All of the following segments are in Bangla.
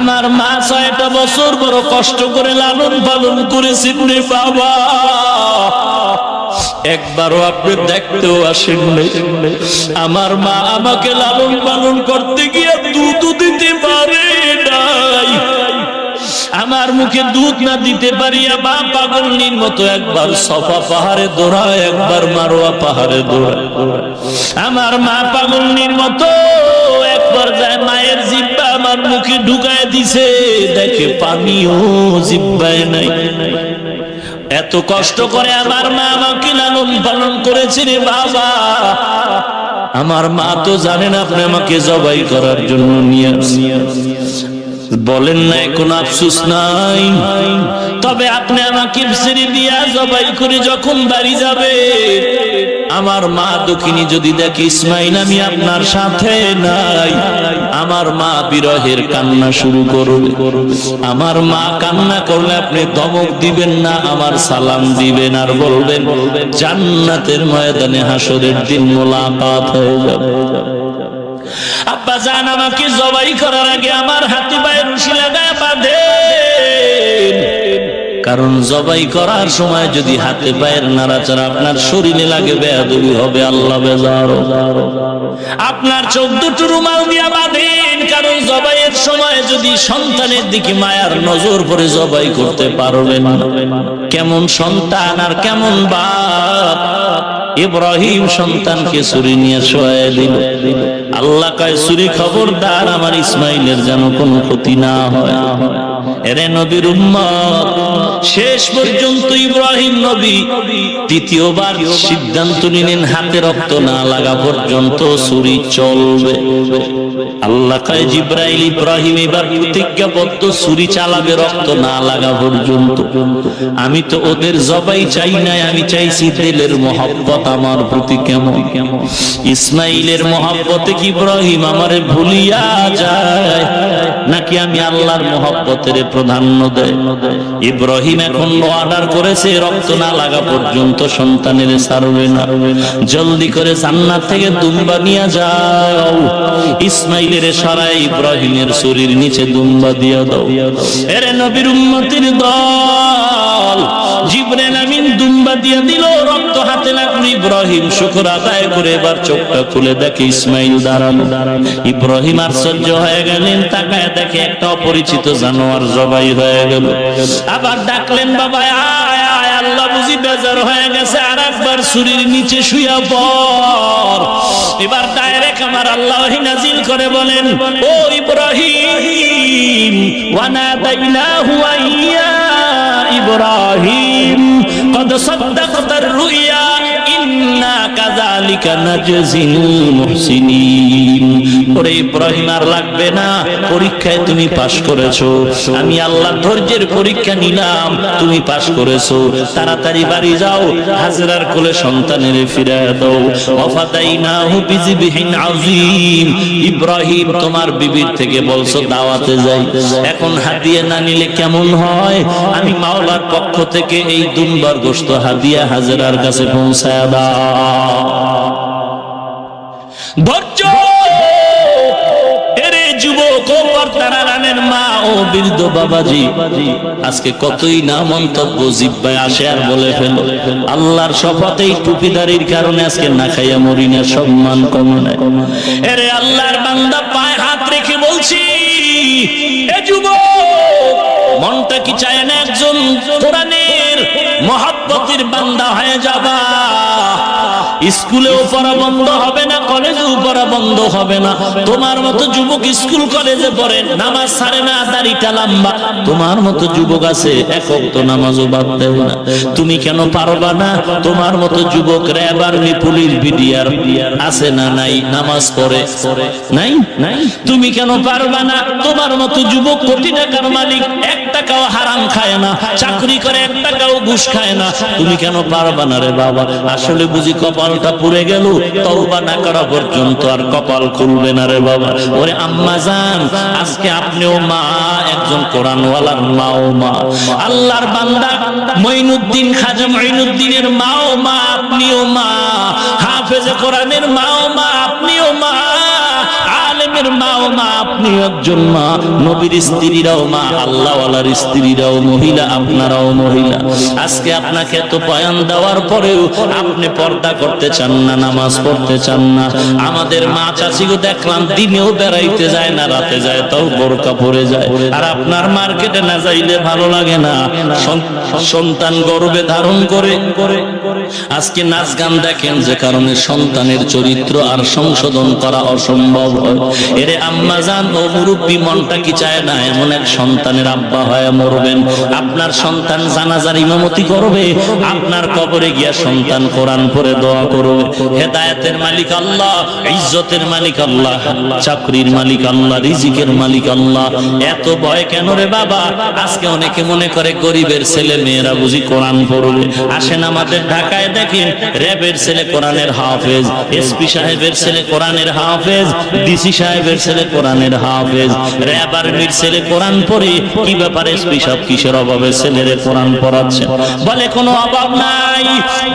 আমার মা 6টা বছর বড় কষ্ট করে লালন পালন করেছেন রে বাবা, একবারও আপনি দেখতেও আসেননি। আমার মা আমাকে লালন পালন করতে গিয়ে দুধ দিতে পারে নাই। আমার মুখে দুধ না দিতে পারিয়া মা পাগলনির মতো একবার সফা পাহাড়ে দৌড়ায়, একবার মারোয়া পাহাড়ে দৌড়ায়। আমার মা পাগলনির মতো একবার যায় মায়ের জিব্বা আমার মুখে ঢুকায় দিছে, দেখে পানিও জিব্বায় নাই। এত কষ্ট করে আমার মা আমাকে লালন পালন করেছে রে বাবা। আমার মা তো জানেন আপনি আমাকে জবাই করার জন্য নিয়ে আসছেন, বলেন নাই কোনো আফসোস নাই, তবে আপনি আমাকে ছেড়ে দিয়া জবাই করে যখন বাড়ি যাবে, আমার মা দক্ষিণী যদি দেখে ইসমাইল আমি আপনার সাথে নাই, আমার মা বিরহের কান্না শুরু করবে। আমার মা কান্না করলে আপনি ধমক দিবেন না, আমার সালাম দিবেন আর বলবেন জান্নাতের ময়দানে হাসরের দিন মোলাকাত হয়ে যাবে। আব্বা জান আমাকে জবাই করার আগে আমার হাতে পায়ে রশি লাগায় বাঁধেন, কারণ জবাই করার সময় যদি হাতে পায়ের নাড়াচাড়া আপনার শরীরে লাগে বেয়াদবি হবে, আল্লাহ বেজার। আপনার 14টি রুমাল দিয়া বাঁধেন, কারণ জবাইয়ের সময় যদি সন্তানের দিকে মায়ার নজর পড়ে জবাই করতে পারবেন। কেমন সন্তান আর কেমন বাপ! ইব্রাহিম সন্তানকে ছুরি নিয়ে শোয়ায় দিল। আল্লাহ কয় ছুরি খবরদার আমার ইসমাইলের যেন কোনো ক্ষতি না হয়। এরে নবীর উম্মত, শেষ পর্যন্ত ইব্রাহিম নবী দ্বিতীয়বার সিদ্ধান্ত নিলেন হাতে রক্ত না লাগা পর্যন্ত ছুরি চলবে। আল্লাহ কয় জিবরাইল ইব্রাহিম এবার প্রতিজ্ঞাবদ্ধ, ছুরি চালাবে রক্ত না লাগা পর্যন্ত। আমি তো ওদের জবাই চাই নাই, আমি চাইছি দিলের মহব্বত আমার প্রতি কেমন। ইসমাইলের মহব্বতে কি ইব্রাহিম আমারে ভুলিয়া যায়, নাকি আমি আল্লাহর মহব্বতের প্রাধান্য দেয়? ইব্রাহিম এখন অর্ডার করেছে রক্ত না লাগা পর্যন্ত সন্তানের ছাড়বে না। জলদি করে জান্নাত থেকে দুম্বা নিয়ে যাও, ইসমাইলের সরাই ইব্রাহিমের শরীর নিচে দুম্বা দিয়া দাও। এরে নবীর উম্মতের দল, জিবরাইল আমিন দুম্বা দিয়া দিল, রক্ত হাতে লাগলো। ইব্রাহিম শুকর আদায় করে এবার চোখটা খুলে দেখে ইসমাইল দাঁড়ানো। ইব্রাহিম আশ্চর্য হয়ে গেলেন, তাকায় দেখে একটা অপরিচিত জানোয়ার জবাই হয়ে গেল। আবার ডাকলেন, বাবা আয় আয়, আল্লাহ বুঝি বেজার হয়ে গেছে, আর একবার ছুরির নিচে শুয়া পড়। এবার ডাইরেক্ট আমার আল্লাহ নাজিল করে বলেন, ও ইব্রাহিম, ওয়ানাদাইনাহু আইয়া ইব্রাহিম কদ সাদ্দাকতার রুইয়া ইন্না কাযালিকা নাজজিল মুহসিনিন। ওরে ইব্রাহিম আর লাগবে না, পরীক্ষায় তুমি পাশ করেছো, আমি আল্লাহ ধৈর্যের পরীক্ষা নিলাম, তুমি পাশ করেছো। তাড়াতাড়ি বাড়ি যাও, হাজরার কোলে সন্তানের ফিরিয়ে দাও। ওয়াফাদাইনাহু বিযিবহিন আযীম। ইব্রাহিম তোমার বিবির থেকে বলছো দাওয়াতে যাই, এখন হাদিয়া না নিলে কেমন হয়? আমি মাওলার পক্ষ থেকে এই দুম্বার গোশত হাদিয়া হাজরার কাছে পৌঁছায় দাও। ধৈর্য! এরে যুবক ও পর্দারানের মা ও বৃদ্ধ বাবাজি, আজকে কতই না মন্তব্য জিহ্বায় আসে আর বলে ফেলো। আল্লাহর শপথ, এই টুপিদারির কারণে আজকে না খাইয়া মরি না, সম্মান কমে নাই। এরে আল্লাহর বান্দা, পায়ে হাত রেখে বলছি, এ যুবক, মনটা কি চায় না একজন কোরআনের মহব্বতের বান্দা হয়ে যাবা? স্কুলেও পড়া বন্ধ হবে না, কলেজেও পড়া বন্ধ হবে না। তোমার মতো যুবক স্কুল কলেজে পড়ে, নামাজ ছাড়ে না, দাড়িটা লম্বা। তোমার মতো যুবক আছে এক ওয়াক্ত নামাজও বাদ দেয় না। তুমি কেন পারবা না? তোমার মতো যুবক র্যাব আর্মি পুলিশ বিডিআর আছে না নাই, নামাজ পড়ে নাই নাই? তুমি কেন পারবা না? তোমার মতো যুবক কোটি টাকার মালিক, 1 টাকাও হারাম খায় না, চাকরি করে 1 টাকাও ঘুষ খায় না। তুমি কেন পারবা না রে বাবা? আসলে বুঝি কপালটা পুড়ে গেল, তওবা না করা পর্যন্ত আর কপাল খুলবে না রে বাবা। ওরে আম্মা জান, আজকে আপনিও মা, একজন কোরআনওয়ালার মাও মা, আল্লাহর বান্দা মঈনুদ্দিন খাজা মঈনুদ্দিনের মাও মা, আপনিও মা, হাফেজে কোরআনের মাও মা, আপনিও মা, আলেমে আদমের মাও মা, আপনি একজন মা, নবীর স্ত্রীরাও মা, আল্লাহওয়ালার স্ত্রীরাও মহিলা, আপনারাও মহিলা। আজকে আপনাকে এত বয়ান দেওয়ার পরেও আপনি পর্দা করতে চান না, নামাজ পড়তে চান না। আমাদের মা চাচিও দেখলাম দিনেও বেড়াইতে যায় না, রাতে যায় তাও বোরকা পরে যায়। আর আপনার মার্কেটে না যাইলে ভালো লাগে না, সন্তান গর্ভে ধারণ করে আজকে নাচ গান দেখেন, যে কারণে সন্তানের চরিত্র আর সংশোধন করা অসম্ভব হয়। এরে আম্মা জান ও মুরব্বী, মনটা কি চায় না এমন এক সন্তানের আব্বা হয়ে মরবেন? আপনার সন্তান জানাজার ইমামতি করবে, আপনার কবরে গিয়া সন্তান কোরআন পড়ে দোয়া করবে। হেদায়েতের মালিক আল্লাহ, ইজ্জতের মালিক আল্লাহ, চাকরির মালিক আল্লাহ, রিজিকের মালিক আল্লাহ। এত ভয় কেন রে বাবা? আজকে অনেকে মনে করে গরিবের ছেলে মেয়েরা বুঝি কোরআন পড়বে। আসেন আমাদের ঢাকায় দেখেন, র্যাবের ছেলে কোরআনের হাফেজ, এসপি সাহেবের ছেলে কোরআনের হাফেজ, ডিসি সাহেবের ছেলে কোরআনের হাফেজ, র্যাব আর্মির ছেলে কোরআন পড়ে। কি ব্যাপার এসপি সাহেব কিসের অভাবে ছেলেরে কোরআন পড়াচ্ছে? বলে কোনো অভাব নাই,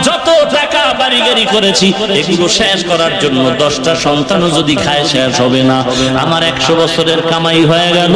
যত টাকা বাড়ি গাড়ি করেছি এগুলো শেষ করার জন্য 10টা সন্তানও যদি খায় শেষ হবে না। আমার 100 বছরের কামাই হয়ে গেল,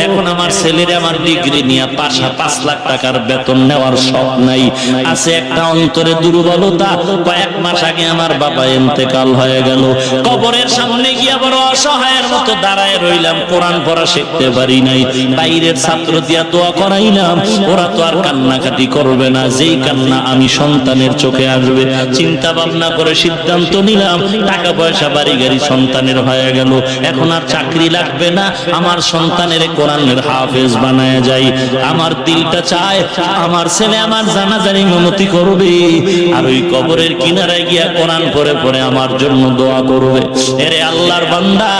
এখন আমার ছেলের আমার ডিগ্রি নিয়ে 5 লাখ টাকার বেতন নেওয়ার শখ নাই। আছে একটা অন্তরে দুর্বলতা, কয়েক মাস আগে আমার বাবা ইন্তেকাল হয়ে গেল, কবরের সামনে গিয়ে বড় অসহায়ের মতো দাঁড়ায় রইলাম, কোরআন পড়া শিখতে পারি নাই। বাইরের ছাত্র দিয়া দোয়া করাইলাম, ওরা তো আর কান্নাকাটি করবে না, যেই কান্না আমি সন্তানের চোখে আসবে। চিন্তা ভাবনা করে সিদ্ধান্ত নিলাম, টাকা পয়সা বাড়ি গাড়ি সন্তানের হয়ে গেল, এখন আর চাকরি লাগবে না, আমার সন্তানের কোরআনের হাফেজ বানায় যাই। আমার দিলটা চায় আমার ছেলে আমার জানাজার ইমামতি করবে, আর ওই কবরের কিনারায় গিয়া কোরআন পড়ে পড়ে আমার জন্য দোয়া করবে। এরে আল্লাহর বান্দা,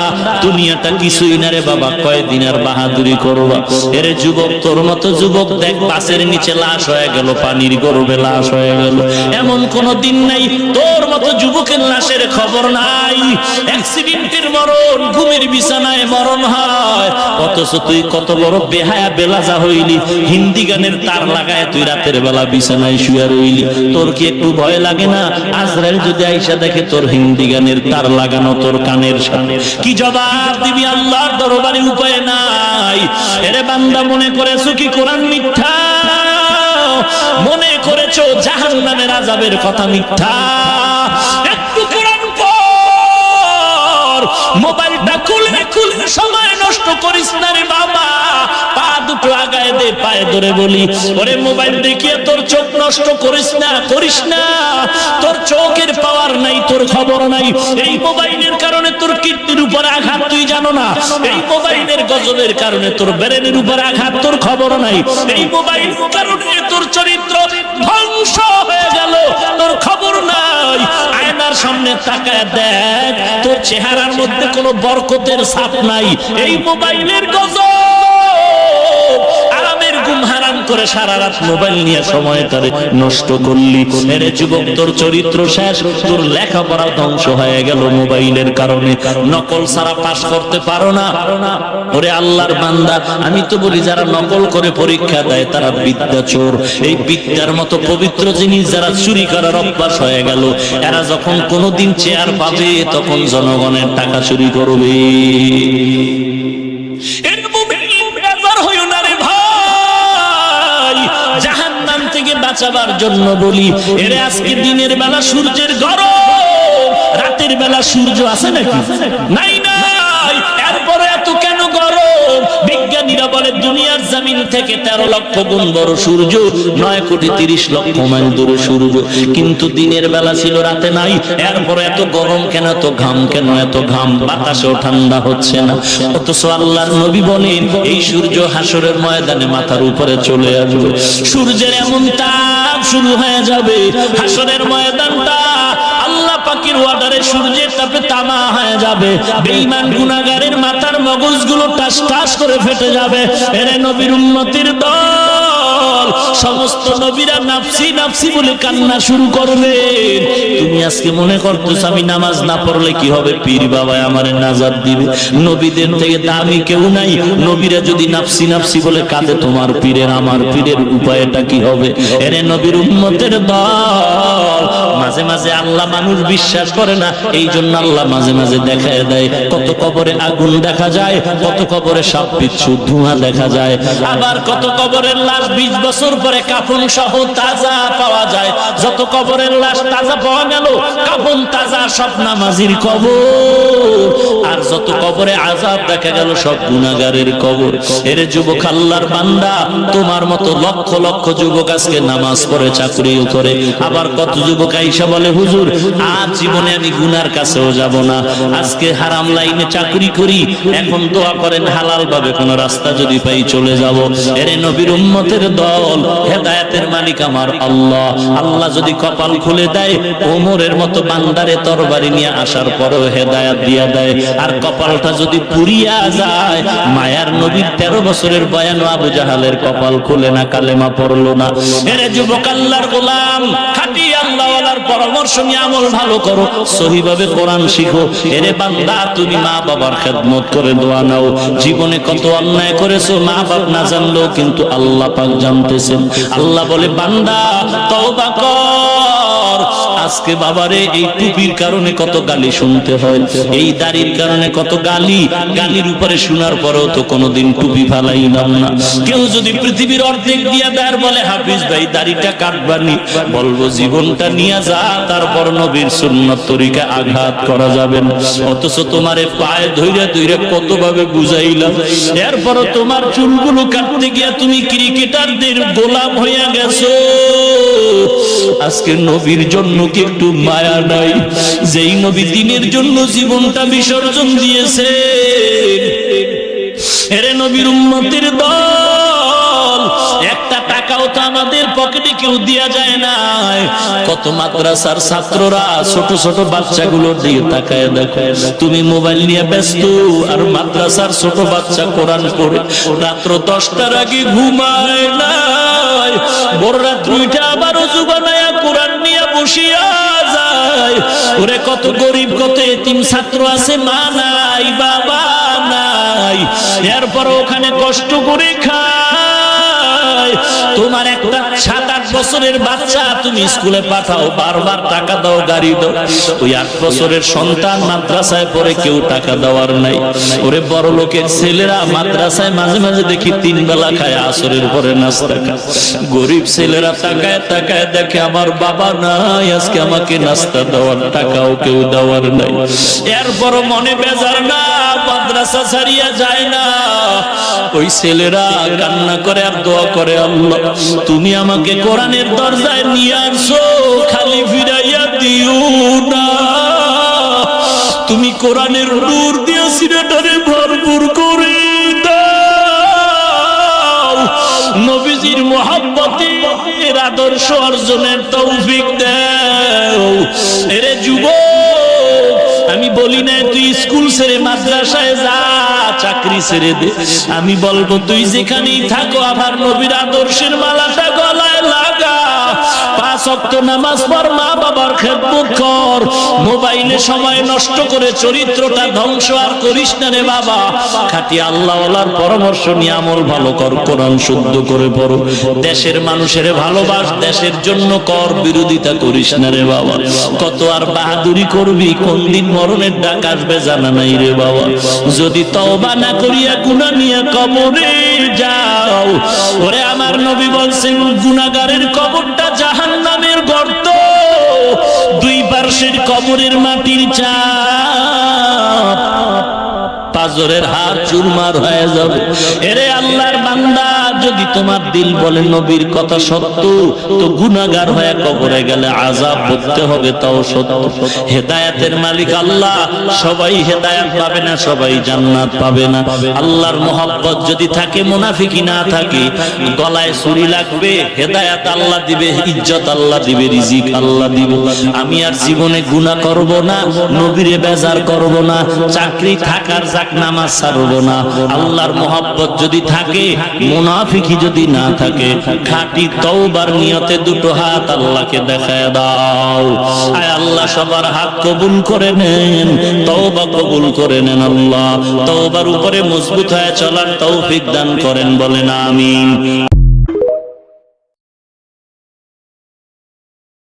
দুনিয়াটা কিছুই না রে বাবা, কয়দিন আর বাহাদুরি করবা? এরে যুবক, তোর মতো যুবক দেখ বাসের নিচে লাশ হয়ে গেল, পানির গর্ভে লাশ হয়ে গেল, এমন কোন দিন নাই তোর মতো যুবকের লাশের খবর নাই। অ্যাক্সিডেন্টের মরণ, ঘুমের বিছানায় মরণ হয়, অথচ তুই কত বড় বেহায়া বেলাজা হইলি, হিন্দি গানের তার লাগায় তুই রাতের বেলা বিছানায় শুয়ে রইলি। তোর কি একটু ভয় লাগে না? আজরাইল যদি আইসা দেখে তোর হিন্দি গানের তার লাগানো তোর কানের সামনে, কি জবাব দিবি? আল্লাহর দরবারে উপায় নাই। এরে বান্দা, মনে করেছো কি কোরআন মিথ্যা? মনে করেছো জাহান্নামের আযাবের কথা মিথ্যা? একটু কোরআন পড়, মোবাইলটা খুলে খুলে সময় নষ্ট করিস না রে বাবা। পা দুটো আগায় দে, পায়ে ধরে বলি, ওরে মোবাইল দেখিয়ে তোর চোখ নষ্ট করিস না, করিস না। তোর চোখের পাওয়ার নাই, তোর খবর নাই। এই মোবাইলের কারণে তোর কিডনির উপর আঘাত, তুই জানো না? এই মোবাইলের গজবের কারণে তোর ব্রেনের উপর আঘাত, তোর খবর নাই। এই মোবাইল কারণে তোর চরিত্র ধ্বংস হয়ে গেল, তোর খবর নাই। আয়নার সামনে তাকায় দেখ, তোর চেহারার মধ্যে কোনো বরকতের ছাপ নাই। এই মোবাইলের গজব, আরামের ঘুম হারাম করে সারা রাত মোবাইল নিয়ে সময় তারে নষ্ট করলি। এরে যুবক, তোর চরিত্র শেষ, তোর লেখাপড়া ধ্বংস হয়ে গেল মোবাইলের কারণে। নকল ছাড়া পাস করতে পারো না। ওরে আল্লাহর বান্দা, আমি তো বলি যারা নকল করে পরীক্ষা দেয় তারা বিদ্যা চোর। এই বিদ্যার মতো পবিত্র জিনিস যারা চুরি করার অভ্যাস হয়ে গেল, এরা যখন কোনোদিন চেয়ার পাবে তখন জনগণের টাকা চুরি করবে। জাহান্নাম থেকে বাঁচাবার জন্য বলি, এরে আজকে দিনের বেলা সূর্যের গরম, রাতের বেলা সূর্য আছে নাকি? নাই নাই। এরপরে এত কেন গরম? বিজ্ঞানীরা বলে দুনিয়ার জমিন থেকে 13 লক্ষ গুণ বড় সূর্য, 9,30,00,000 মাইল দূরে সূর্য, কিন্তু দিনের বেলা ছিল, রাতে নাই। এরপরে এত গরম কেন, এত ঘাম কেন? এত ঘাম, বাতাসও ঠান্ডা হচ্ছে না। অথচ আল্লাহর নবী বলেন এই সূর্য হাসরের ময়দানে মাথার উপরে চলে আসবে। সূর্যের এমন তাপ শুরু হয়ে যাবে, হাসরের ময়দানটা আল্লাহ পাকের ওয়াদারে সূর্যের তাপে তামা হয়ে যাবে। বেঈমান গুনাহগারের মাথার মগজগুলো টাস টাস করে ফেটে যাবে। এরে নবীর উম্মতের দল, সমস্ত নবীরা নাফসি নাফসি বলে কান্না শুরু করবে। তুমি আজকে মনে করতেছ আমি নামাজ না পড়লে কি হবে? পীর বাবা আমারে নাজাত দিবে। নবীদের থেকে দামি কেউ নাই। নবীরা যদি নাফসি নাফসি বলে কাঁদে, তোমার পীরের আমার পীরের উপায়টা কি হবে? এরে নবীর উম্মতের দল, মাঝে মাঝে আল্লাহ মানুষ বিশ্বাস করে না, এই জন্য আল্লাহ মাঝে মাঝে দেখায় দেয়। কত কবরে আগুন দেখা যায়, কত কবরে সাপ বিচ্ছু ধোঁয়া দেখা যায়, আবার কত কবরের লাশ 20 বছর পরে কাফন সহ তাজা পাওয়া যায়। যত কবরের লাশ তাজা পাওয়া গেল, কাফন তাজা, সব নামাজির কবর। আর যত কবরে আযাব দেখা গেল, সব গুনাহগারের কবর। এর যুবক আল্লাহর বান্দা, তোমার মতো লক্ষ লক্ষ যুবক আজকে নামাজ পড়ে চাকরিও করে, আবার কত যুবক আইসা বলে হুজুর আজ জীবনে আমি গুনার কাছেও যাব না, আজকে হারাম লাইনে চাকরি করি, এখন দোয়া করেন হালাল ভাবে কোন রাস্তা যদি পাই চলে যাব। এর নবীর উম্মতের দল, হেদায়েতের মালিক আমার আল্লাহ। আল্লাহ যদি কপাল খুলে দেয়, ওমরের মতো বান্দারে তরবারি নিয়ে আসার পরেও হেদায়েত দিয়া দেয়। আর কপালটা যদি পুরিয়া যায়, মায়ার নবীর 13 বছরের বয়ান আবু জাহালের কপাল খুলে না, কালেমা পড়লো না। এর যুবক আল্লাহর গোলাম, খাঁটি আল্লাহওয়ালার পরামর্শ নিয়ে আমল ভালো করো, সহিভাবে কোরআন শিখো। এরে বান্দা, তুমি মা বাবার খেদমত করে দোয়া নাও। জীবনে কত অন্যায় করেছো, মা বাপ না জানলেও কিন্তু আল্লাহ পাক জানতেছেন। আল্লাহ বলে বান্দা তওবা কর। আজকে বাবারে এই টুপির কারণে কত গালি শুনতে হয়, এই দাড়ির কারণে কত গালি, গালির উপরে শোনার পরেও তো কোনোদিন টুপি ফালাইলাম না। কেউ যদি পৃথিবীর অর্ধেক দিয়া দেয় বলে হাফিজ ভাই দাড়িটা কাটবানি, বলবো জীবনটা নিয়ে যা, তারপর নবীর সুন্নাত তরিকা আঘাত করা যাবে না। অথচ তোমারে পায়ে ধইরা ধইরা কতভাবে বুঝাইলাম, এরপরও তোমার চুলগুলো কাটতে গিয়া তুমি ক্রিকেটারদের গোলাম হইয়া গেছো। আজকে নবীর জন্য কি একটু মায়া নাই? যেই নবী দিনের জন্য জীবনটা বিসর্জন দিয়েছে। এরে নবীর উম্মতের দল, একটা টাকাও তো আমাদের পকেটে কেউ দিয়া যায় না। কত মাদ্রাসার ছাত্ররা ছোট ছোট বাচ্চাগুলো দিয়ে তাকায় দেখো, তুমি মোবাইল নিয়ে ব্যস্ত, আর মাদ্রাসার ছোট বাচ্চা কোরআন পড়ে রাত্র 10টার আগে ঘুমায় না, বড় রাত 2টা আবার ওযু বানায়া কোরআন নিয়ে বসিয়া যায়। ওরে কত গরিব, কত এতিম ছাত্র আছে, মা নাই, বাবা নাই, এরপর ওখানে কষ্ট করে খায়। তোমার একটা 7-8 বছরের বাচ্চা তুমি স্কুলে পাঠাও, বারবার টাকা দাও, গাড়ি দাও। ওই 8 বছরের সন্তান মাদ্রাসায় পড়ে, কেউ টাকা দেওয়ার নাই। ওরে বড় লোকের ছেলেরা মাদ্রাসায় মাঝে মাঝে দেখি 3 বেলা খায়, আসরের পরে নাস্তা খায়। গরিব ছেলেরা তাকায় তাকায় দেখে আমার বাবা নাই, আজকে আমাকে নাস্তা দেওয়ার টাকাও কেউ দেওয়ার নাই। এরপর মনে বেজার না, মাদ্রাসা ছাড়িয়া যায় না। ওই ছেলেরা কান্না করে আর দোয়া করে, আল্লাহ তুমি আমাকে কোরআনের দরজায় নিয়ে আসো, খালি ফিরাইয়া দিও না। তুমি কোরআনের নূর দিয়ে সিনেটারে ভরপুর করে দাও। নবীজির মুহাব্বতের আদর্শ অর্জনের তৌফিক দাও। এরে যুবক, আমি বলি না তুই স্কুল ছেড়ে মাদ্রাসায় যা, চাকরি ছেড়ে দে। আমি বলবো তুই যেখানেই থাকো, আমার নবীর আদর্শের মালাটা গলায় লাগা। 5 ওয়াক্ত নামাজ পড়, মা বাবার খেদমত কর। মোবাইলে সময় নষ্ট করে চরিত্রটা ধ্বংস আর করিস না রে বাবা। খাঁটি আল্লাহওয়ালার পরামর্শ নিয়ে আমল ভালো কর, কোরআন শুদ্ধ করে পড়ো। দেশের মানুষের ভালোবাস, দেশের জন্য কর, বিরোধিতা করিস না রে বাবা। কত আর বাহাদুরি করবি, কোন দিন মরণের ডাক আসবে জানা নাই রে বাবা। যদি তওবা না করিয়া গুনাহ নিয়ে কবরে যাও, ওরে আমার নবী বলছেন গুনাহগারের কবরটা জাহান্নামের গর্ত, 2 পার্শ্বের কবরের মাটির চাপ, পাজরের হাত চুরমার হয়ে যাবে। এরে আল্লাহর বান্দা, যদি তোমার দিল বলে নবীর কথা সত্য, তো গুনাহগার হয়ে কবরে গেলে আযাব ভুগতে হবে, তাও সত্য। হেদায়েতের মালিক আল্লাহ, সবাই হেদায়েত পাবে না, সবাই জান্নাত পাবে না। আল্লাহর মহব্বত যদি থাকে, মুনাফিকি না থাকে, গলায় ছুরি লাগবে, হেদায়েত আল্লাহ দিবে, ইজ্জত আল্লাহ দিবে, রিজিক আল্লাহ দিবে। আমি আর জীবনে গুনাহ করব না, নবীরে বেজার করব না, চাকরি থাকার যাক, নামাজ ছাড়ব না। আল্লাহর মহব্বত যদি থাকে, মুনাফিকি যদি না থাকে, খাঁটি তওবার নিয়তে 2 হাত আল্লাহকে দেখায় দাও। আয় আল্লাহ সবার হাত কবুল করে নেন, তওবা কবুল করে নেন। আল্লাহ তওবার উপরে মজবুত হয়ে চলার তৌফিক দান করেন, বলেন আমিন।